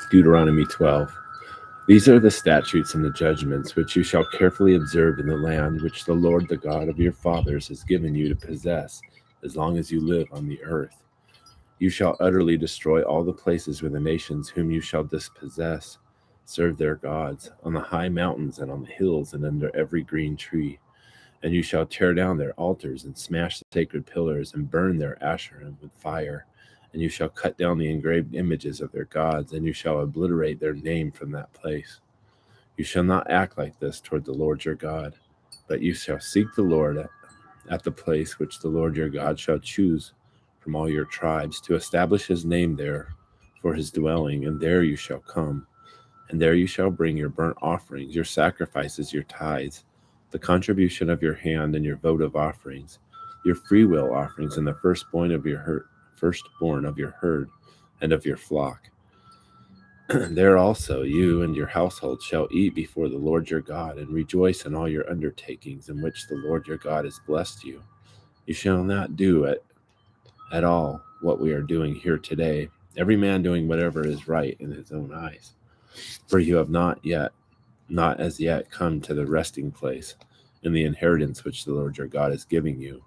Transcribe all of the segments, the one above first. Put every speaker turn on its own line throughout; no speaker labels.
Deuteronomy 12. These are the statutes and the judgments which you shall carefully observe in the land which the Lord, the God of your fathers, has given you to possess as long as you live on the earth. You shall utterly destroy all the places where the nations whom you shall dispossess serve their gods, on the high mountains and on the hills and under every green tree. And you shall tear down their altars and smash the sacred pillars and burn their Asherim with fire. And you shall cut down the engraved images of their gods, and you shall obliterate their name from that place. You shall not act like this toward the Lord your God, but you shall seek the Lord at the place which the Lord your God shall choose from all your tribes to establish his name there for his dwelling, and there you shall come. And there you shall bring your burnt offerings, your sacrifices, your tithes, the contribution of your hand, and your votive offerings, your freewill offerings, and the firstborn of your herd and of your flock. There also you and your household shall eat before the Lord your God, and rejoice in all your undertakings in which the Lord your God has blessed you. You shall not do at all what we are doing here today, every man doing whatever is right in his own eyes. For you have not as yet come to the resting place in the inheritance which the Lord your God is giving you.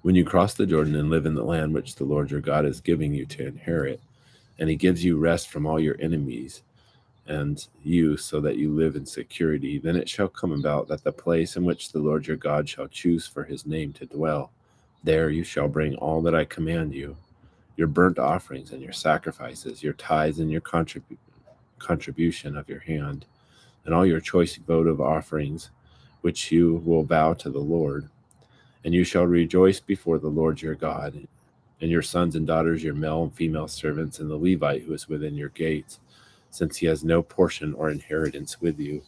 When you cross the Jordan and live in the land which the Lord your God is giving you to inherit, and he gives you rest from all your enemies, and you so that you live in security, then it shall come about that the place in which the Lord your God shall choose for his name to dwell, there you shall bring all that I command you, your burnt offerings and your sacrifices, your tithes and your contribution of your hand, and all your choice votive offerings, which you will vow to the Lord. And you shall rejoice before the Lord your God, and your sons and daughters, your male and female servants, and the Levite who is within your gates, since he has no portion or inheritance with you.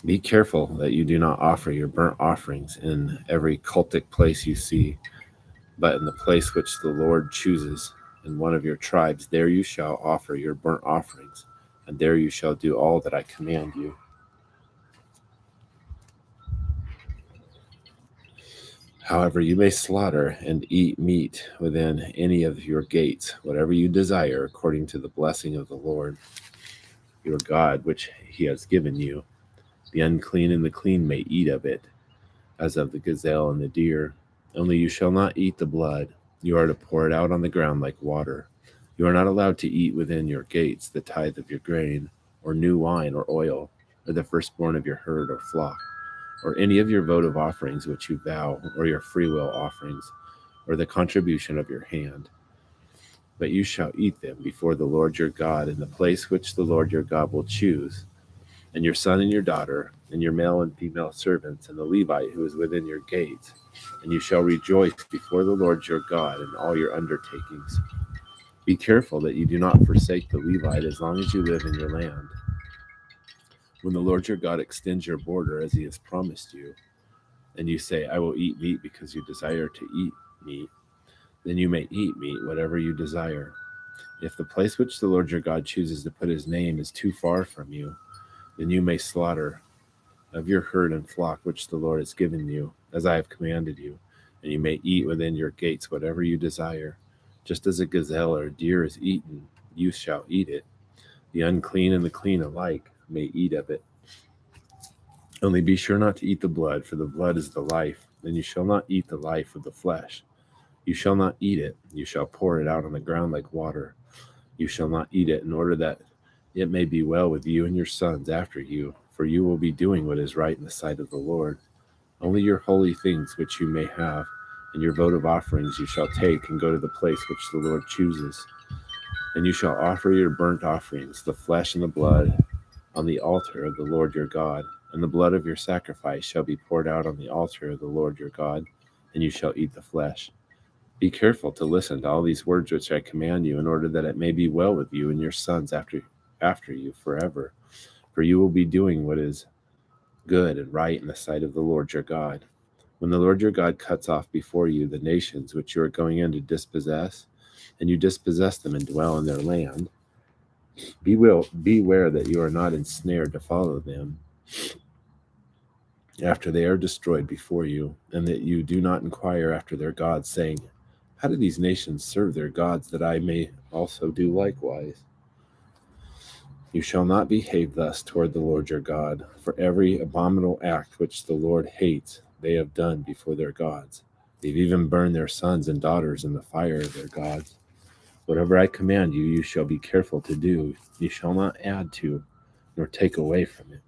Be careful that you do not offer your burnt offerings in every cultic place you see, but in the place which the Lord chooses, in one of your tribes, there you shall offer your burnt offerings, and there you shall do all that I command you. However, you may slaughter and eat meat within any of your gates, whatever you desire, according to the blessing of the Lord your God, which he has given you. The unclean and the clean may eat of it, as of the gazelle and the deer. Only you shall not eat the blood. You are to pour it out on the ground like water. You are not allowed to eat within your gates the tithe of your grain, or new wine or oil, or the firstborn of your herd or flock, or any of your votive offerings which you vow, or your freewill offerings, or the contribution of your hand. But you shall eat them before the Lord your God in the place which the Lord your God will choose, and your son and your daughter, and your male and female servants, and the Levite who is within your gates. And you shall rejoice before the Lord your God in all your undertakings. Be careful that you do not forsake the Levite as long as you live in your land. When the Lord your God extends your border as he has promised you, and you say, I will eat meat because you desire to eat meat, then you may eat meat, whatever you desire. If the place which the Lord your God chooses to put his name is too far from you, then you may slaughter of your herd and flock which the Lord has given you, as I have commanded you, and you may eat within your gates whatever you desire. Just as a gazelle or a deer is eaten, you shall eat it. The unclean and the clean alike may eat of it. Only be sure not to eat the blood, for the blood is the life, and you shall not eat the life of the flesh. You shall not eat it. You shall pour it out on the ground like water. You shall not eat it, in order that it may be well with you and your sons after you, for you will be doing what is right in the sight of the Lord. Only your holy things which you may have, and your votive offerings you shall take and go to the place which the Lord chooses. And you shall offer your burnt offerings, the flesh and the blood, on the altar of the Lord your God, and the blood of your sacrifice shall be poured out on the altar of the Lord your God, and you shall eat the flesh. Be careful to listen to all these words which I command you, in order that it may be well with you and your sons after you forever. For you will be doing what is good and right in the sight of the Lord your God. When the Lord your God cuts off before you the nations which you are going in to dispossess, and you dispossess them and dwell in their land, beware that you are not ensnared to follow them after they are destroyed before you, and that you do not inquire after their gods, saying, How do these nations serve their gods, that I may also do likewise? You shall not behave thus toward the Lord your God, for every abominable act which the Lord hates they have done before their gods. They've even burned their sons and daughters in the fire of their gods. Whatever I command you, you shall be careful to do. You shall not add to, nor take away from it.